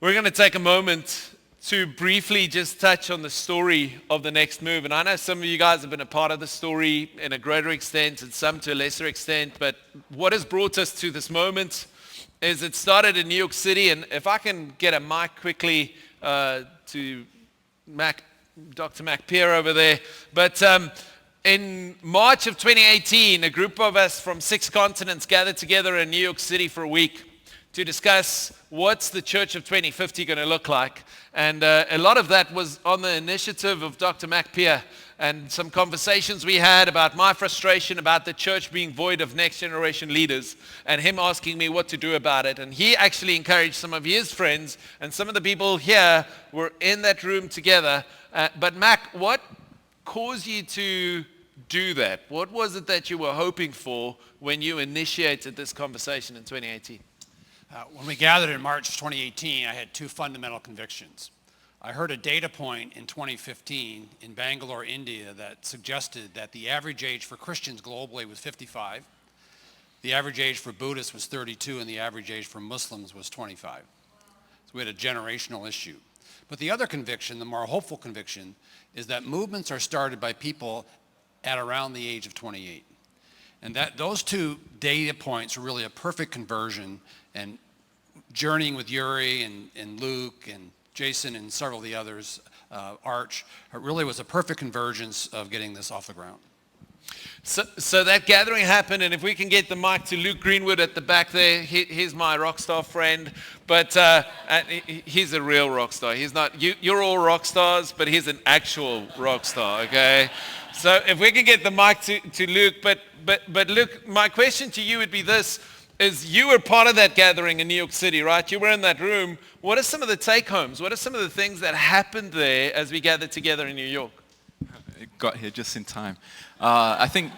We're going to take a moment to briefly just touch on the story of the next move. And I know some of you guys have been a part of the story in a greater extent and some to a lesser extent. But what has brought us to this moment is it started in New York City. And if I can get a mic quickly to Dr. Mac Pierre over there. But in March of 2018, a group of us from 6 continents gathered together in New York City for a week to discuss what's the Church of 2050 going to look like. And a lot of that was on the initiative of Dr. Mac Pierre and some conversations we had about my frustration about the church being void of next generation leaders and him asking me what to do about it. And he actually encouraged some of his friends, and some of the people here were in that room together. But Mac, what caused you to do that? What was it that you were hoping for when you initiated this conversation in 2018? When we gathered in March 2018, I had 2 fundamental convictions. I heard a data point in 2015 in Bangalore, India, that suggested that the average age for Christians globally was 55, the average age for Buddhists was 32, and the average age for Muslims was 25. So we had a generational issue. But the other conviction, the more hopeful conviction, is that movements are started by people at around the age of 28. And that those 2 data points are really a perfect conversion. And journeying with Yuri and Luke and Jason and several of the others, Arch, it really was a perfect convergence of getting this off the ground. So that gathering happened, and if we can get the mic to Luke Greenwood at the back there, he's my rock star friend, but he's a real rock star. He's not, you're all rock stars, but he's an actual rock star, okay? So if we can get the mic to Luke, but Luke, my question to you would be this, is you were part of that gathering in New York City, right? You were in that room. What are some of the take-homes? What are some of the things that happened there as we gathered together in New York? It got here just in time. I think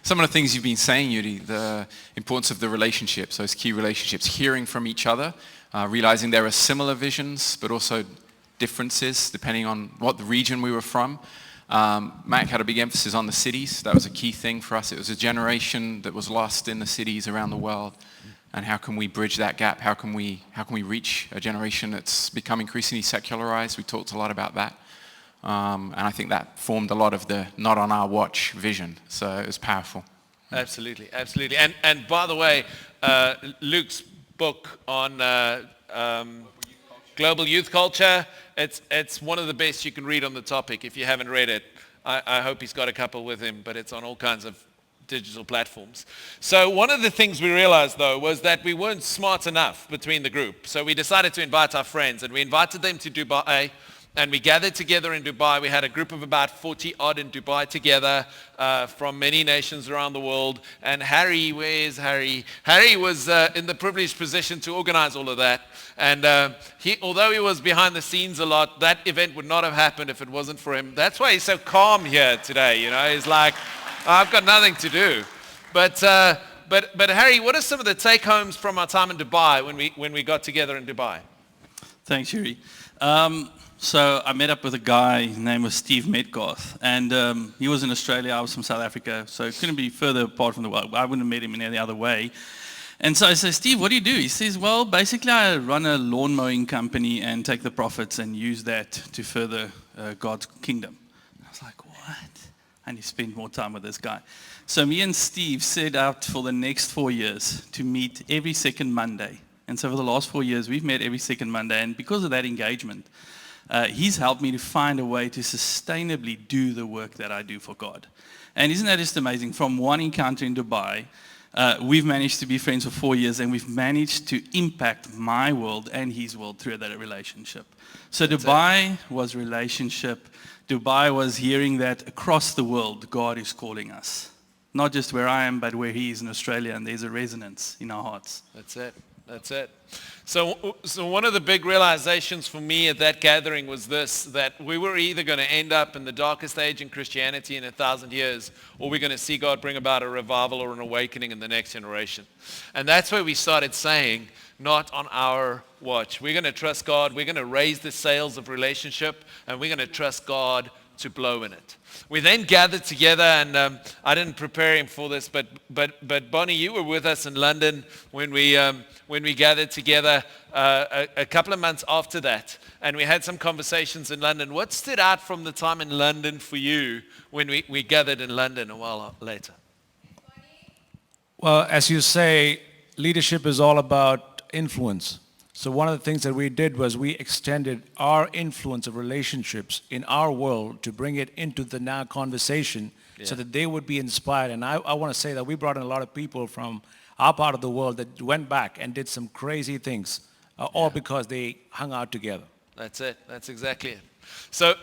some of the things you've been saying, Yuri, the importance of the relationships, those key relationships, hearing from each other, realizing there are similar visions, but also differences depending on what the region we were from. Mac had a big emphasis on the cities. That was a key thing for us. It was a generation that was lost in the cities around the world. And how can we bridge that gap? How can we reach a generation that's become increasingly secularized? We talked a lot about that. And I think that formed a lot of the not on our watch vision. So it was powerful. Absolutely, absolutely. And by the way, Luke's book on global youth culture, it's one of the best you can read on the topic. If you haven't read it, I hope he's got a couple with him, but it's on all kinds of digital platforms. So one of the things we realized, though, was that we weren't smart enough between the group. So we decided to invite our friends, and we invited them to Dubai, and we gathered together in Dubai. We had a group of about 40 odd in Dubai together from many nations around the world. And Harry, where is Harry? Harry was in the privileged position to organize all of that. And although he was behind the scenes a lot, that event would not have happened if it wasn't for him. That's why he's so calm here today. You know, he's like, I've got nothing to do. But Harry, what are some of the take-homes from our time in Dubai when we got together in Dubai? Thanks, Yuri. So I met up with a guy, his name was Steve Metcalf, and he was in Australia, I was from South Africa, so it couldn't be further apart from the world. I wouldn't have met him in any other way. And so I said, Steve, what do you do? He says, well, basically I run a lawn mowing company and take the profits and use that to further God's kingdom. I was like, what? I need to spend more time with this guy. So me and Steve set out for the next 4 years to meet every second Monday. And so for the last 4 years, we've met every second Monday, and because of that engagement, he's helped me to find a way to sustainably do the work that I do for God. And isn't that just amazing? From one encounter in Dubai, we've managed to be friends for 4 years, and we've managed to impact my world and his world through that relationship. So Dubai was relationship. Dubai was hearing that across the world, God is calling us. Not just where I am, but where he is in Australia, and there's a resonance in our hearts. That's it. That's it. So one of the big realizations for me at that gathering was this, that we were either going to end up in the darkest age in Christianity in 1,000 years, or we're going to see God bring about a revival or an awakening in the next generation. And that's where we started saying, not on our watch. We're going to trust God. We're going to raise the sails of relationship, and we're going to trust God to blow in it. We then gathered together, and I didn't prepare him for this, but Bonnie, you were with us in London when we gathered together a couple of months after that, and we had some conversations in London. What stood out from the time in London for you when we gathered in London a while later? Well, as you say, leadership is all about influence. So one of the things that we did was we extended our influence of relationships in our world to bring it into the now conversation so that they would be inspired. And I want to say that we brought in a lot of people from our part of the world that went back and did some crazy things, all because they hung out together. That's it. That's exactly it. So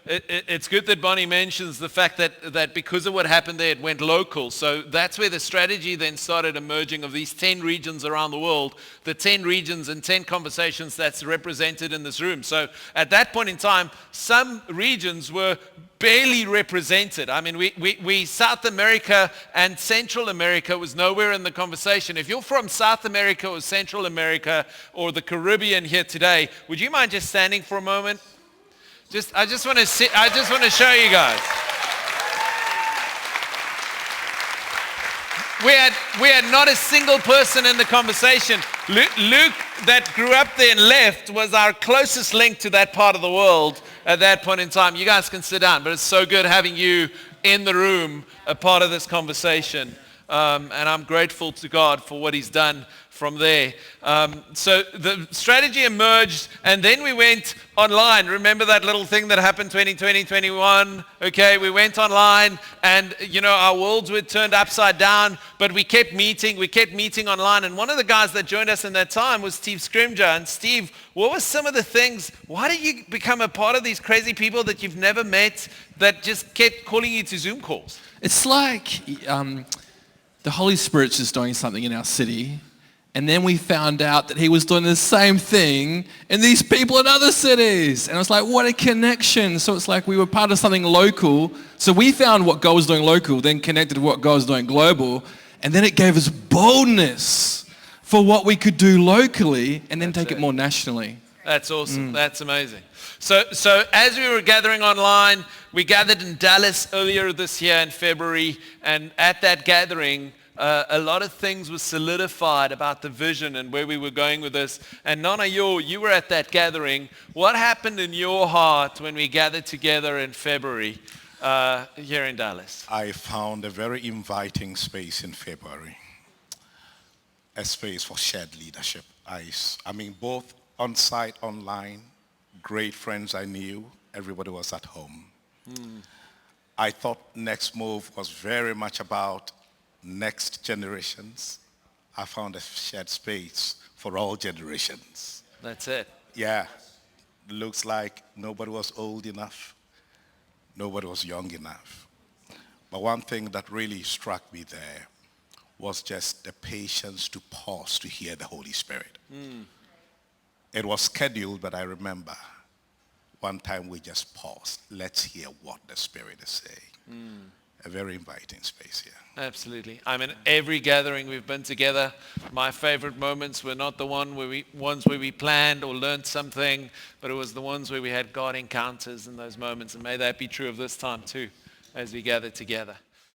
it's good that Bonnie mentions the fact that because of what happened there, it went local. So that's where the strategy then started emerging of these 10 regions around the world, the 10 regions and 10 conversations that's represented in this room. So at that point in time, some regions were barely represented. I mean, we South America and Central America was nowhere in the conversation. If you're from South America or Central America or the Caribbean here today, would you mind just standing for a moment? I just want to show you guys. We had not a single person in the conversation. Luke, that grew up there and left, was our closest link to that part of the world at that point in time. You guys can sit down, but it's so good having you in the room, a part of this conversation. And I'm grateful to God for what he's done from there. So the strategy emerged, and then we went online. Remember that little thing that happened 2020, 21? Okay, we went online, and our worlds were turned upside down, but we kept meeting online. And one of the guys that joined us in that time was Steve Scrimger. And Steve, what were some of the things, why did you become a part of these crazy people that you've never met that just kept calling you to Zoom calls? It's like the Holy Spirit's just doing something in our city, and then we found out that he was doing the same thing in these people in other cities. And I was like, what a connection. So it's like we were part of something local. So we found what God was doing local, then connected to what God was doing global. And then it gave us boldness for what we could do locally and then take it more nationally. That's awesome. That's amazing. So as we were gathering online, we gathered in Dallas earlier this year in February. And at that gathering, a lot of things were solidified about the vision and where we were going with this. And Nana, you were at that gathering. What happened in your heart when we gathered together in February here in Dallas? I found a very inviting space in February, a space for shared leadership. I mean, both on-site, online, great friends I knew, everybody was at home. I thought Next Move was very much about next generations. I found a shared space for all generations. That's it. Yeah, looks like nobody was old enough, nobody was young enough. But one thing that really struck me there was just the patience to pause to hear the Holy Spirit. It was scheduled, but I remember one time we just paused. Let's hear what the Spirit is saying. A very inviting space here. Absolutely. I mean, every gathering we've been together, my favorite moments were not the ones where we planned or learned something, but it was the ones where we had God encounters in those moments. And may that be true of this time too, as we gather together.